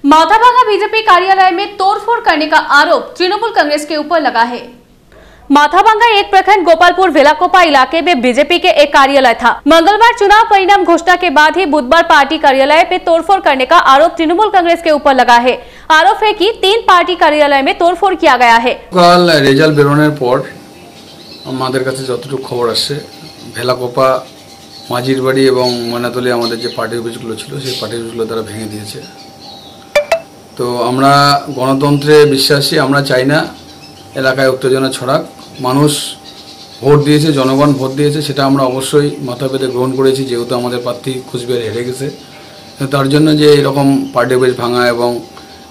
Mathabhanga BJP कार्यालय में तोड़फोड़ करने का आरोप तृणमूल कांग्रेस के ऊपर लगा है। माथाभांगा एक प्रखंड गोपालपुर वेलाकोपा इलाके में बीजेपी के एक कार्यालय था। मंगलवार चुनाव परिणाम घोषणा के बाद ही बुधवार पार्टी कार्यालय पे तोड़फोड़ करने का आरोप तृणमूल कांग्रेस के ऊपर लगा है। आरोप है कि 3 पार्टी कार्यालय में तोड़फोड़ किया गया है। कल रेजल्ट बेरोनर पर আমাদের কাছে যতটুকু খবর আসছে ভেলাকোপা মাঝির বাড়ি এবং ময়নাতলী আমাদের যে পার্টি অফিসগুলো ছিল সেই পার্টি অফিসগুলো তারা ভেঙে দিয়েছে। তো আমরা গণতন্ত্রে বিশ্বাসী, আমরা চাই না এলাকায় উত্তেজনা ছড়াক। মানুষ ভোট দিয়েছে, জনগণ ভোট দিয়েছে, সেটা আমরা অবশ্যই মাথা পেতে গ্রহণ করেছি, যেহেতু আমাদের প্রার্থী কুচবিহার হেরে গেছে। তার জন্য যে এরকম পার্টি অফিস ভাঙা এবং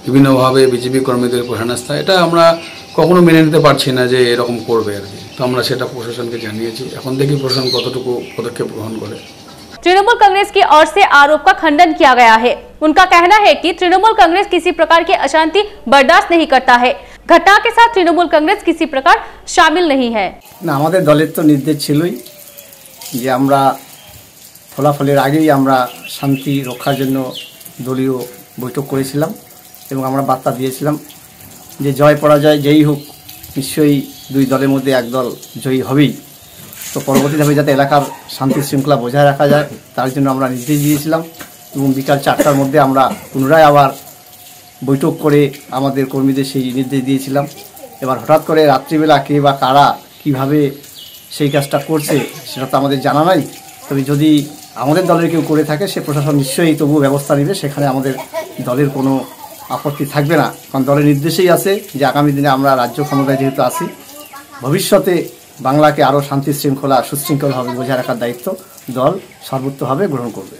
বিভিন্নভাবে বিজেপি কর্মীদের উপর হেনস্থা, এটা আমরা কখনো মেনে নিতে পারছি না যে এরকম করবে আর কি। तो আমরা সেটা প্রশাসনকে জানিয়েছি, এখন দেখি প্রশাসন কতটুকু পদক্ষেপ গ্রহণ করে। तृणमूल कांग्रेस की ओर से आरोप का खंडन किया गया है। उनका कहना है कि तृणमूल कांग्रेस किसी प्रकार की अशांति बर्दाश्त नहीं करता है। घटना के साथ तृणमूल कांग्रेस किसी प्रकार शामिल नहीं है। না, আমাদের দলের তো নির্দেশ ছিলই যে আমরা ফলাফলের আগেই আমরা শান্তি রক্ষার জন্য দলীয় বৈঠক করেছিলাম এবং আমরা বার্তা দিয়েছিলাম যে জয় পরাজয় যেই হোক নিশ্চয়ই 2 দলের মধ্যে এক দল জয়ী হবেই। তো পরবর্তীভাবে যাতে এলাকার শান্তি শৃঙ্খলা বজায় রাখা যায় তার জন্য আমরা নির্দেশ দিয়েছিলাম এবং বিকাল 4টার মধ্যে আমরা পুনরায় আবার বৈঠক করে আমাদের কর্মীদের সেই নির্দেশ দিয়েছিলাম। এবার হঠাৎ করে রাত্রিবেলা কে বা কারা কীভাবে সেই কাজটা করছে সেটা তো আমাদের জানা নাই। তবে যদি আমাদের দলের কেউ করে থাকে সে প্রশাসন নিশ্চয়ই তবু ব্যবস্থা নেবে, সেখানে আমাদের দলের কোনো আপত্তি থাকবে না। কারণ দলের নির্দেশেই আছে যে আগামী দিনে আমরা রাজ্য ক্ষমতায় যেহেতু আছি, ভবিষ্যতে বাংলাকে আরও শান্তি শৃঙ্খলা সুশৃঙ্খলভাবে বজায় রাখার দায়িত্ব দল সর্বোচ্চভাবে গ্রহণ করবে।